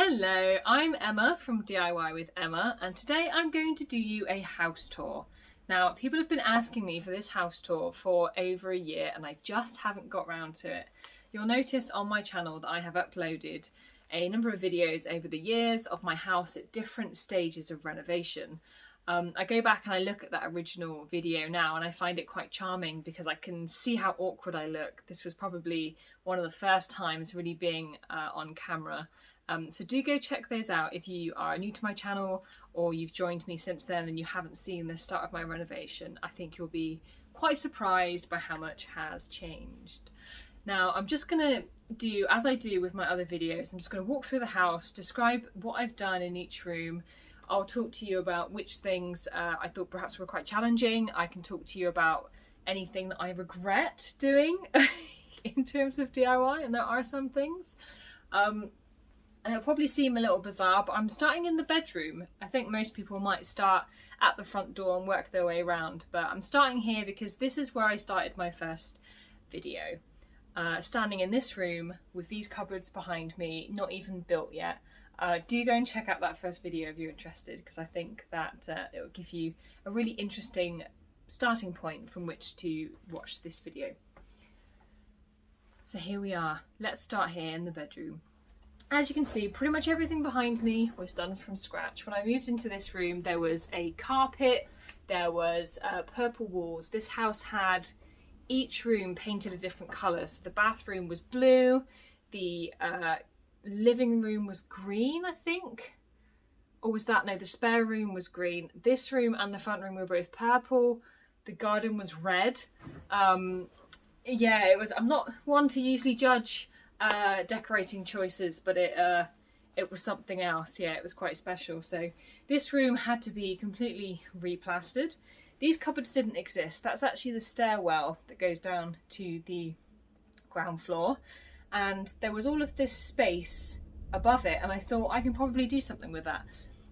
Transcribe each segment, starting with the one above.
Hello, I'm Emma from DIY with Emma, and today I'm going to do you a house tour. Now, people have been asking me for this house tour for over a year and I just haven't got round to it. You'll notice on my channel that I have uploaded a number of videos over the years of my house at different stages of renovation. I go back and I look at that original video now and I find it quite charming because I can see how awkward I look. This was probably one of the first times really being on camera. So do go check those out if you are new to my channel or you've joined me since then and you haven't seen the start of my renovation. I think you'll be quite surprised by how much has changed. Now I'm just going to do, as I do with my other videos, I'm just going to walk through the house, describe what I've done in each room. I'll talk to you about which things I thought perhaps were quite challenging. I can talk to you about anything that I regret doing in terms of DIY, and there are some things. And it'll probably seem a little bizarre, but I'm starting in the bedroom. I think most people might start at the front door and work their way around, but I'm starting here because this is where I started my first video. Standing in this room with these cupboards behind me, not even built yet. Do go and check out that first video if you're interested, because I think that it will give you a really interesting starting point from which to watch this video. So here we are. Let's start here in the bedroom. As you can see, pretty much everything behind me was done from scratch. When I moved into this room, there was a carpet, there was purple walls. This house had each room painted a different colour. So the bathroom was blue, the living room was green, I think. Or was that? No, the spare room was green. This room and the front room were both purple. The garden was red. Yeah, it was. I'm not one to usually judge decorating choices, but it was something else. Yeah, it was quite special. So this room had to be completely replastered. These cupboards didn't exist. That's actually the stairwell that goes down to the ground floor. And there was all of this space above it, and I thought I can probably do something with that.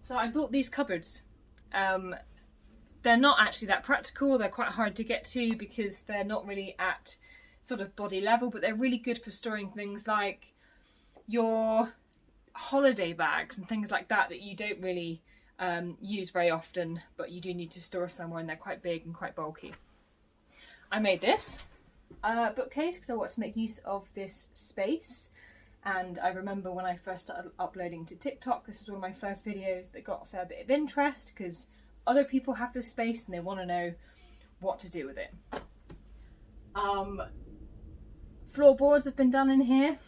So I built these cupboards. They're not actually that practical. They're quite hard to get to because they're not really at sort of body level, but they're really good for storing things like your holiday bags and things like that you don't really use very often, but you do need to store somewhere, and they're quite big and quite bulky. I made this bookcase because I want to make use of this space, and I remember when I first started uploading to TikTok, this was one of my first videos that got a fair bit of interest because other people have this space and they want to know what to do with it. Floorboards have been done in here.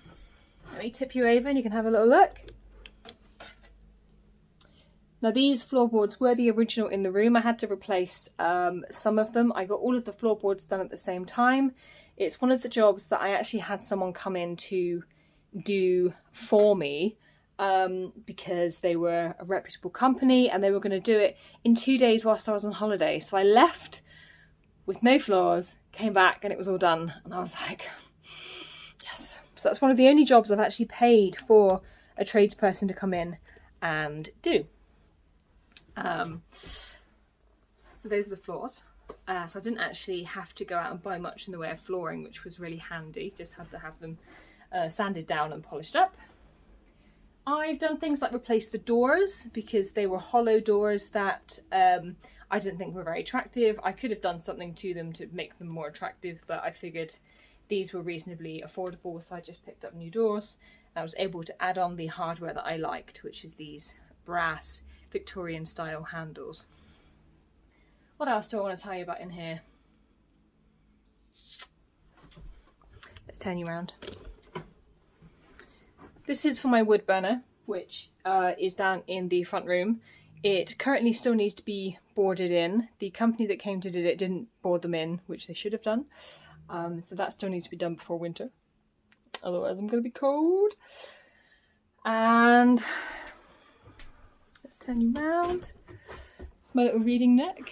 Let me tip you over and you can have a little look. Now these floorboards were the original in the room. I had to replace some of them. I got all of the floorboards done at the same time. It's one of the jobs that I actually had someone come in to do for me because they were a reputable company and they were going to do it in 2 days whilst I was on holiday. So I left with no floors, came back and it was all done. And I was like, yes. So that's one of the only jobs I've actually paid for a tradesperson to come in and do. So those are the floors. So I didn't actually have to go out and buy much in the way of flooring, which was really handy. Just had to have them sanded down and polished up. I've done things like replace the doors because they were hollow doors that I didn't think were very attractive. I could have done something to them to make them more attractive, but I figured these were reasonably affordable, so I just picked up new doors. I was able to add on the hardware that I liked, which is these brass Victorian style handles. What else do I want to tell you about in here? Let's turn you around. This is for my wood burner, which is down in the front room. It currently still needs to be boarded in. The company that came to do it didn't board them in, which they should have done. So that still needs to be done before winter. Otherwise I'm going to be cold. And let's turn you around. It's my little reading nook.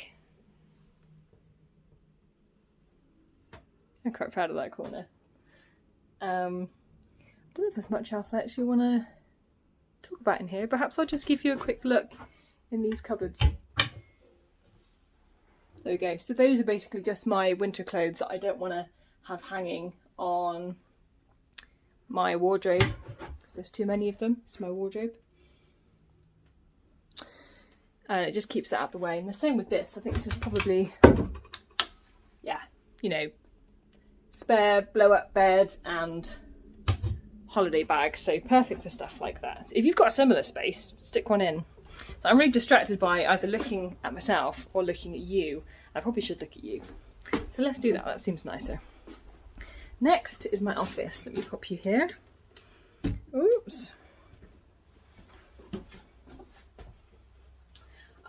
I'm quite proud of that corner. I don't know if there's much else I actually want to talk about in here. Perhaps I'll just give you a quick look in these cupboards. There we go. So those are basically just my winter clothes that I don't want to have hanging on my wardrobe because there's too many of them. It's my wardrobe. And it just keeps it out of the way. And the same with this. I think this is probably, yeah, you know, spare blow up bed and holiday bag. So perfect for stuff like that. So if you've got a similar space, stick one in. So I'm really distracted by either looking at myself or looking at you. I probably should look at you. So let's do that. That seems nicer. Next is my office. Let me pop you here. Oops.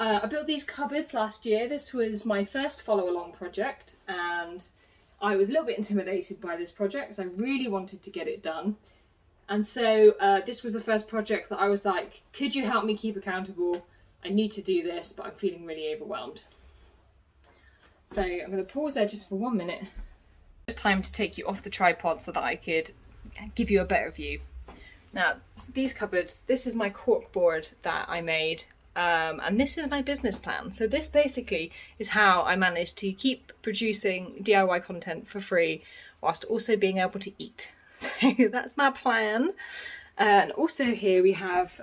I built these cupboards last year. This was my first follow-along project, and I was a little bit intimidated by this project. I really wanted to get it done. And so this was the first project that I was like, could you help me keep accountable? I need to do this, but I'm feeling really overwhelmed. So I'm going to pause there just for 1 minute. It's time to take you off the tripod so that I could give you a better view. Now, these cupboards, this is my cork board that I made, and this is my business plan. So this basically is how I managed to keep producing DIY content for free whilst also being able to eat. So that's my plan. And also here we have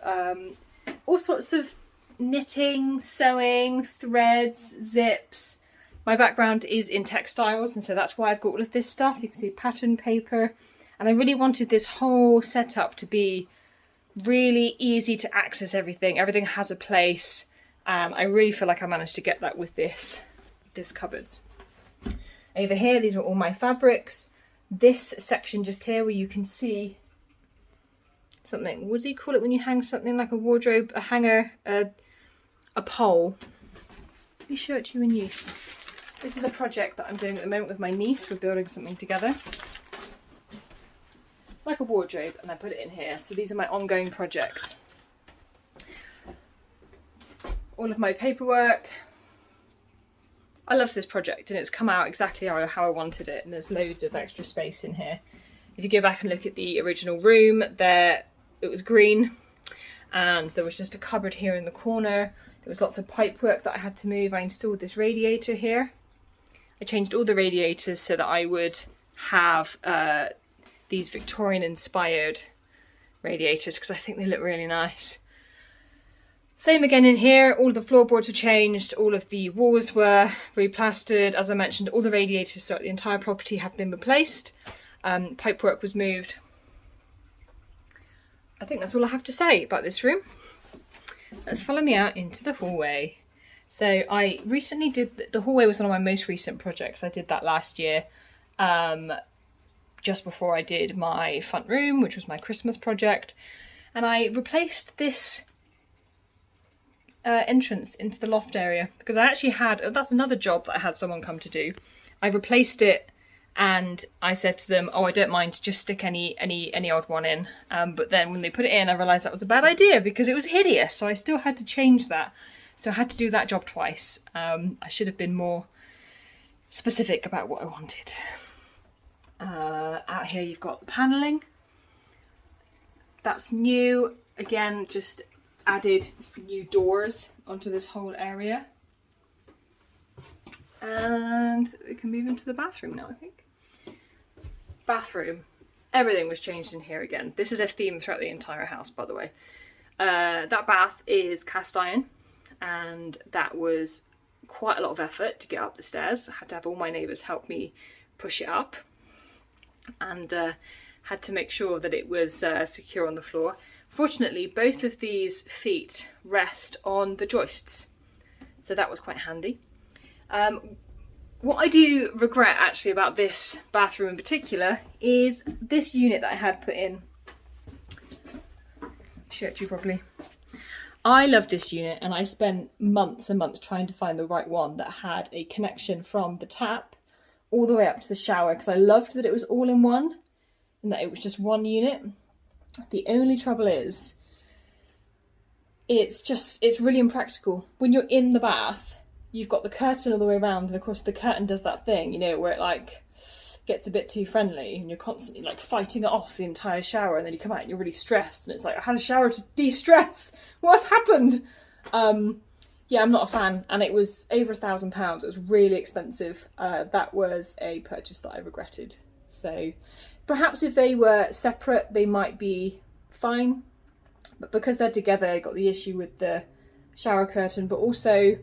all sorts of knitting, sewing, threads, zips. My background is in textiles, and so that's why I've got all of this stuff. You can see pattern paper, and I really wanted this whole setup to be really easy to access everything. Everything has a place. I really feel like I managed to get that with this cupboards. Over here, these are all my fabrics. This section just here where you can see something, what do you call it when you hang something like a wardrobe, a hanger, a pole? Let me show it to you in use. This is a project that I'm doing at the moment with my niece. We're building something together. Like a wardrobe, and I put it in here. So these are my ongoing projects. All of my paperwork. I love this project, and it's come out exactly how I wanted it, and there's loads of extra space in here. If you go back and look at the original room, there it was green, and there was just a cupboard here in the corner. There was lots of pipe work that I had to move. I installed this radiator here. I changed all the radiators so that I would have these Victorian-inspired radiators because I think they look really nice. Same again in here. All of the floorboards were changed. All of the walls were replastered. As I mentioned, all the radiators throughout the entire property have been replaced. Pipework was moved. I think that's all I have to say about this room. Let's follow me out into the hallway. So I recently did, the hallway was one of my most recent projects. I did that last year, just before I did my front room, which was my Christmas project. And I replaced this entrance into the loft area because I actually had, that's another job that I had someone come to do. I replaced it and I said to them, oh, I don't mind, just stick any odd one in. But then when they put it in, I realised that was a bad idea because it was hideous. So I still had to change that. So I had to do that job twice. I should have been more specific about what I wanted. Out here you've got the panelling. That's new. Again, just added new doors onto this whole area. And we can move into the bathroom now, I think. Bathroom. Everything was changed in here again. This is a theme throughout the entire house, by the way. That bath is cast iron, and that was quite a lot of effort to get up the stairs. I had to have all my neighbours help me push it up, and had to make sure that it was secure on the floor. Fortunately, both of these feet rest on the joists, so that was quite handy. What I do regret actually about this bathroom in particular is this unit that I had put in. Show it to you properly. I love this unit, and I spent months and months trying to find the right one that had a connection from the tap all the way up to the shower, because I loved that it was all in one and that it was just one unit. The only trouble is it's really impractical. When you're in the bath, you've got the curtain all the way around, and of course the curtain does that thing, you know, where it like gets a bit too friendly and you're constantly like fighting it off the entire shower, and then you come out and you're really stressed and it's like, I had a shower to de-stress, what's happened? Yeah, I'm not a fan, and it was over £1,000. It was really expensive. That was a purchase that I regretted. So perhaps if they were separate, they might be fine. But because they're together, I got the issue with the shower curtain, but also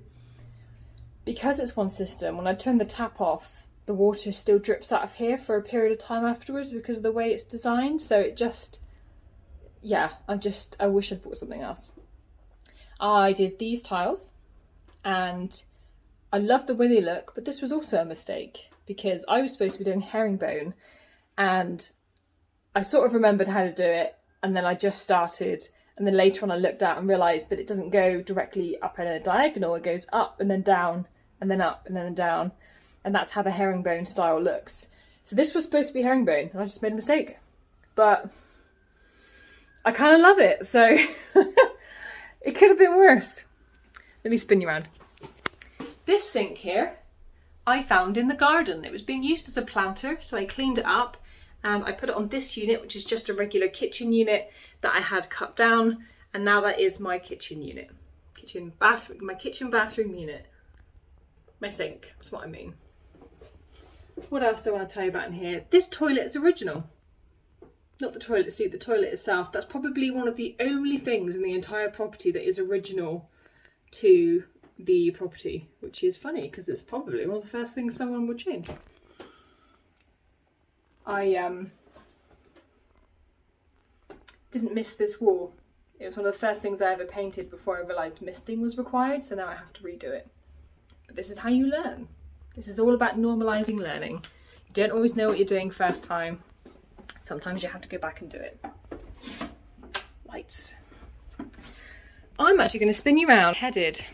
because it's one system, when I turn the tap off, the water still drips out of here for a period of time afterwards because of the way it's designed. So it just, yeah, I wish I'd bought something else. I did these tiles and I love the way they look, but this was also a mistake because I was supposed to be doing herringbone and I sort of remembered how to do it, and then I just started, and then later on I looked out and realised that it doesn't go directly up in a diagonal, it goes up and then down and then up and then down, and that's how the herringbone style looks. So this was supposed to be herringbone and I just made a mistake, but I kind of love it, so it could have been worse. Let me spin you around. This sink here I found in the garden. It was being used as a planter, so I cleaned it up and I put it on this unit, which is just a regular kitchen unit that I had cut down, and now that is my kitchen unit. My kitchen bathroom unit. My sink, that's what I mean. What else do I want to tell you about in here? This toilet is original. Not the toilet seat, the toilet itself. That's probably one of the only things in the entire property that is original to the property, which is funny because it's probably one of the first things someone would change. I didn't mist this wall. It was one of the first things I ever painted before I realised misting was required, so now I have to redo it. But this is how you learn. This is all about normalising learning. You don't always know what you're doing first time. Sometimes you have to go back and do it. Lights. I'm actually going to spin you around headed.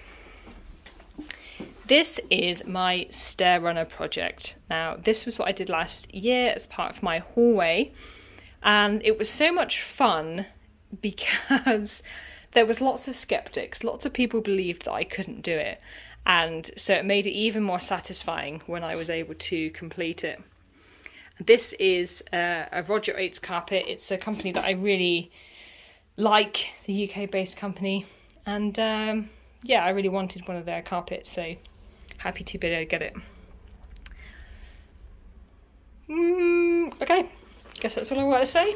This is my stair runner project. Now, this was what I did last year as part of my hallway, and it was so much fun because there was lots of skeptics. Lots of people believed that I couldn't do it, and so it made it even more satisfying when I was able to complete it. This is a Roger Oates carpet. It's a company that I really like, the UK-based company, and yeah, I really wanted one of their carpets, so happy to be able to get it. Okay, guess that's all I want to say.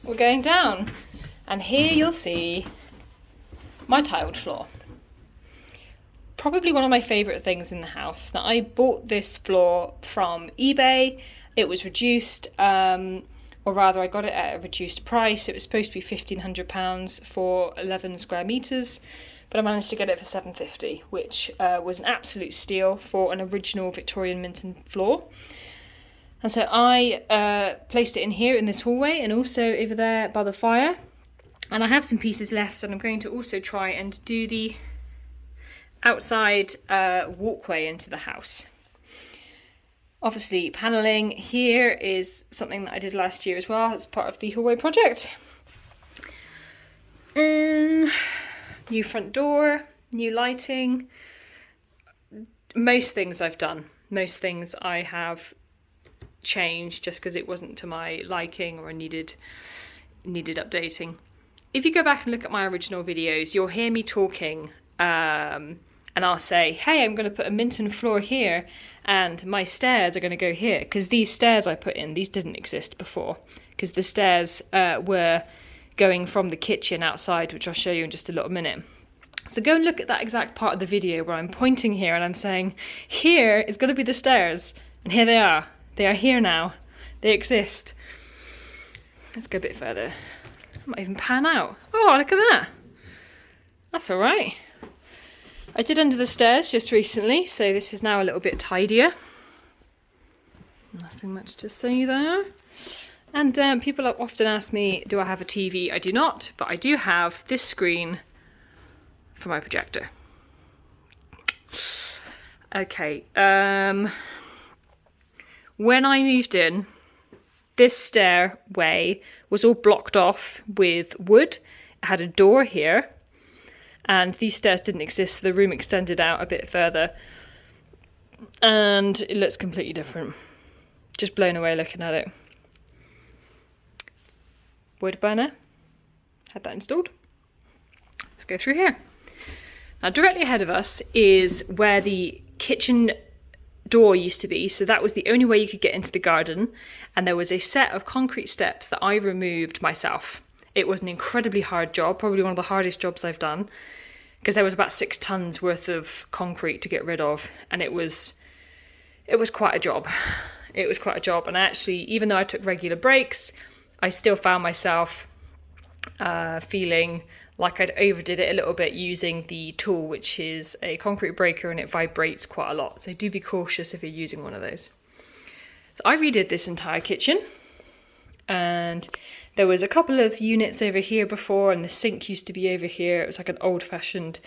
We're going down, and here you'll see my tiled floor. Probably one of my favourite things in the house. Now, I bought this floor from eBay. It was reduced, or rather I got it at a reduced price. It was supposed to be £1,500 for 11 square metres, but I managed to get it for £750, which was an absolute steal for an original Victorian Minton floor. And so I placed it in here in this hallway and also over there by the fire. And I have some pieces left, and I'm going to also try and do the outside walkway into the house. Obviously, panelling here is something that I did last year as well as part of the hallway project. New front door, new lighting. Most things I've done. Most things I have changed just because it wasn't to my liking or needed updating. If you go back and look at my original videos, you'll hear me talking and I'll say, hey, I'm going to put a Minton floor here and my stairs are going to go here, because these stairs I put in, these didn't exist before, because the stairs were going from the kitchen outside, which I'll show you in just a little minute. So go and look at that exact part of the video where I'm pointing here and I'm saying, here is going to be the stairs, and here they are. They are here now. They exist. Let's go a bit further. I might even pan out. Oh, look at that. That's all right. I did under the stairs just recently, so this is now a little bit tidier. Nothing much to say there. And people often ask me, do I have a TV? I do not, but I do have this screen for my projector. Okay, when I moved in, this stairway was all blocked off with wood. It had a door here, and these stairs didn't exist, so the room extended out a bit further. And it looks completely different. Just blown away looking at it. Wood burner, had that installed. Let's go through here. Now, directly ahead of us is where the kitchen door used to be, so that was the only way you could get into the garden, and there was a set of concrete steps that I removed myself, It was an incredibly hard job, probably one of the hardest jobs I've done, because there was about 6 tons worth of concrete to get rid of, and it was quite a job. It was quite a job, and actually, even though I took regular breaks, I still found myself feeling like I'd overdid it a little bit using the tool, which is a concrete breaker, and it vibrates quite a lot. So do be cautious if you're using one of those. So I redid this entire kitchen, and there was a couple of units over here before, and the sink used to be over here. It was like an old-fashioned,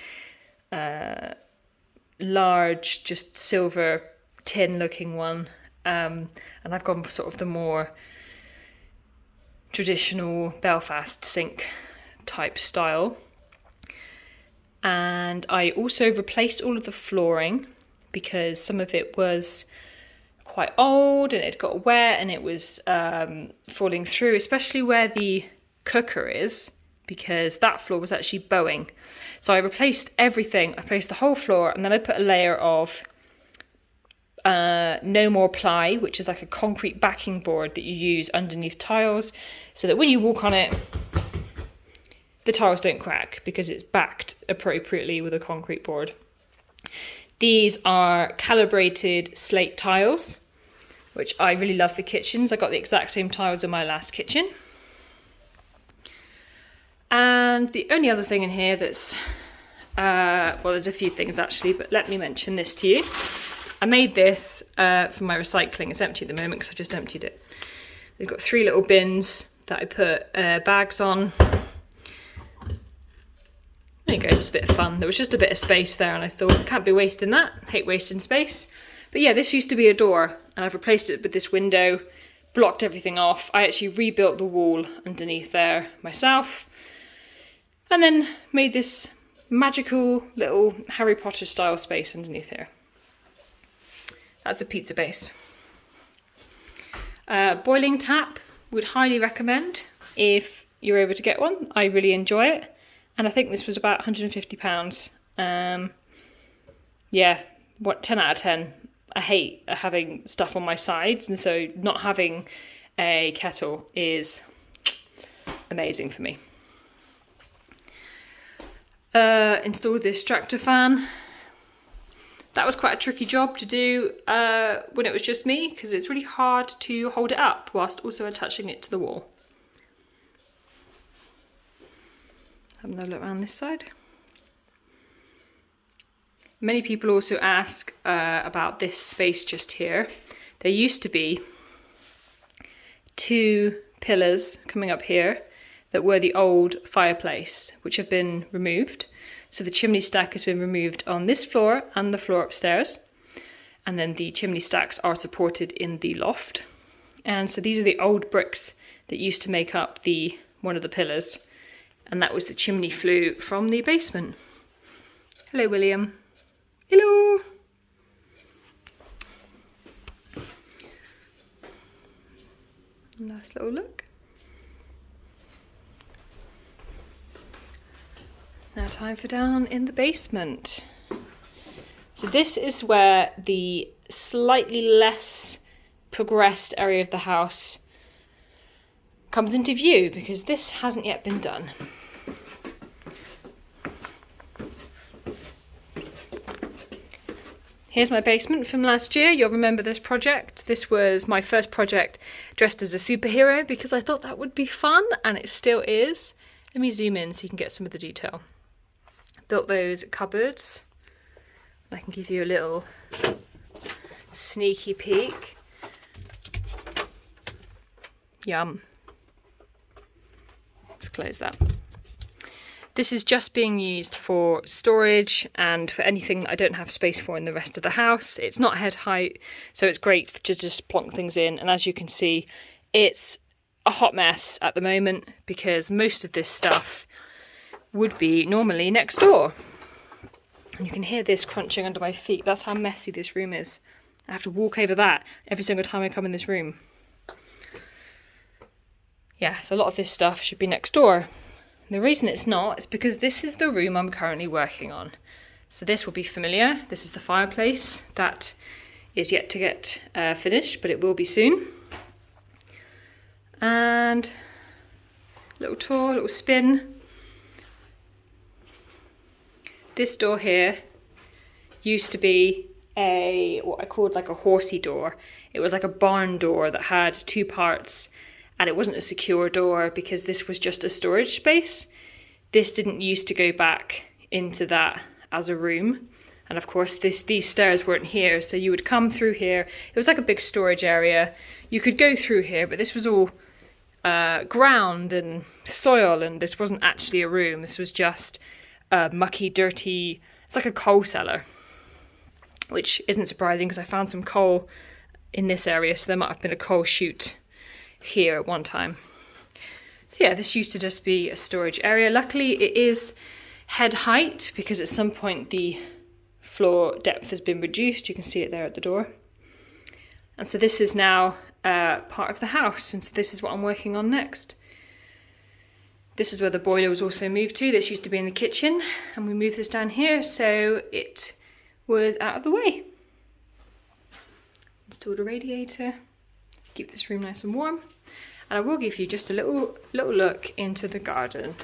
large, just silver tin-looking one. And I've gone for sort of the more traditional Belfast sink type style. And I also replaced all of the flooring because some of it was quite old and it got wet and it was falling through, especially where the cooker is, because that floor was actually bowing. So I replaced everything. I replaced the whole floor, and then I put a layer of no more ply, which is like a concrete backing board that you use underneath tiles, so that when you walk on it, the tiles don't crack because it's backed appropriately with a concrete board. These are calibrated slate tiles, which I really love for kitchens. I got the exact same tiles in my last kitchen. And the only other thing in here that's, well, there's a few things actually, but let me mention this to you. I made this for my recycling. It's empty at the moment because I just emptied it. They've got 3 little bins that I put bags on. There you go, it's a bit of fun. There was just a bit of space there and I thought, can't be wasting that. Hate wasting space. But yeah, this used to be a door and I've replaced it with this window, blocked everything off. I actually rebuilt the wall underneath there myself, and then made this magical little Harry Potter style space underneath here. That's a pizza base. Boiling tap, would highly recommend if you're able to get one. I really enjoy it. And I think this was about £150. Yeah, 10 out of 10. I hate having stuff on my sides, and so not having a kettle is amazing for me. Installed this tractor fan. That was quite a tricky job to do when it was just me, because it's really hard to hold it up whilst also attaching it to the wall. Have another look around this side. Many people also ask about this space just here. There used to be 2 pillars coming up here that were the old fireplace, which have been removed. So the chimney stack has been removed on this floor and the floor upstairs. And then the chimney stacks are supported in the loft. And so these are the old bricks that used to make up one of the pillars. And that was the chimney flue from the basement. Hello, William. Hello. Nice little look. Now time for down in the basement. So this is where the slightly less progressed area of the house comes into view, because this hasn't yet been done. Here's my basement from last year. You'll remember this project. This was my first project dressed as a superhero because I thought that would be fun, and it still is. Let me zoom in so you can get some of the detail. Built those cupboards. I can give you a little sneaky peek. Yum. Let's close that. This is just being used for storage and for anything that I don't have space for in the rest of the house. It's not head height, so it's great to just plonk things in. And as you can see, it's a hot mess at the moment because most of this stuff would be normally next door. And you can hear this crunching under my feet. That's how messy this room is. I have to walk over that every single time I come in this room. Yeah, so a lot of this stuff should be next door. The reason it's not is because this is the room I'm currently working on. So this will be familiar. This is the fireplace. That is yet to get finished, but it will be soon. And little tour, little spin. This door here used to be what I called like a horsey door. It was like a barn door that had two parts, and it wasn't a secure door because this was just a storage space. This didn't used to go back into that as a room. And of course these stairs weren't here, so you would come through here. It was like a big storage area. You could go through here, but this was all ground and soil, and this wasn't actually a room. This was just mucky, dirty, it's like a coal cellar, which isn't surprising because I found some coal in this area, so there might have been a coal chute here at one time. So yeah, this used to just be a storage area. Luckily it is head height because at some point the floor depth has been reduced. You can see it there at the door. And so this is now part of the house, and so this is what I'm working on next. This is where the boiler was also moved to. This used to be in the kitchen, and we moved this down here so it was out of the way. Installed a radiator, keep this room nice and warm. And I will give you just a little look into the garden.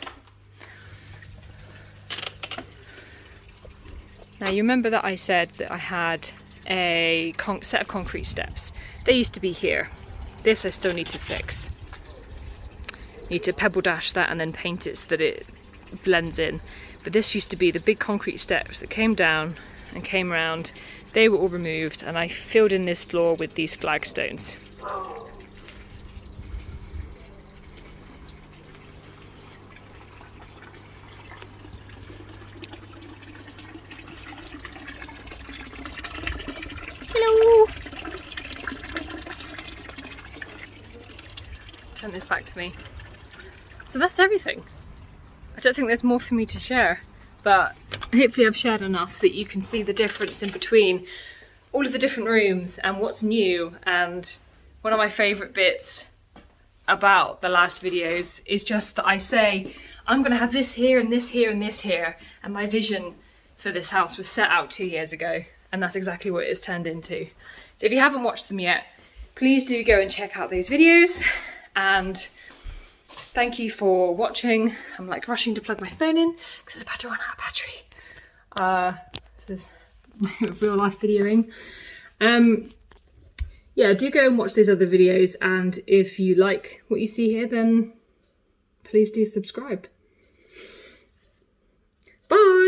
Now you remember that I said that I had a set of concrete steps. They used to be here. This I still need to fix. Need to pebble dash that and then paint it so that it blends in. But this used to be the big concrete steps that came down and came round. They were all removed, and I filled in this floor with these flagstones. Hello! Let's turn this back to me. So that's everything. I don't think there's more for me to share, but hopefully I've shared enough that you can see the difference in between all of the different rooms and what's new. And one of my favourite bits about the last videos is just that I say, I'm going to have this here and this here and this here. And my vision for this house was set out 2 years ago. And that's exactly what it has turned into. So if you haven't watched them yet, please do go and check out those videos. And thank you for watching. I'm like rushing to plug my phone in because it's about to run out of battery. This is real life videoing. Yeah, do go and watch those other videos. And if you like what you see here, then please do subscribe. Bye.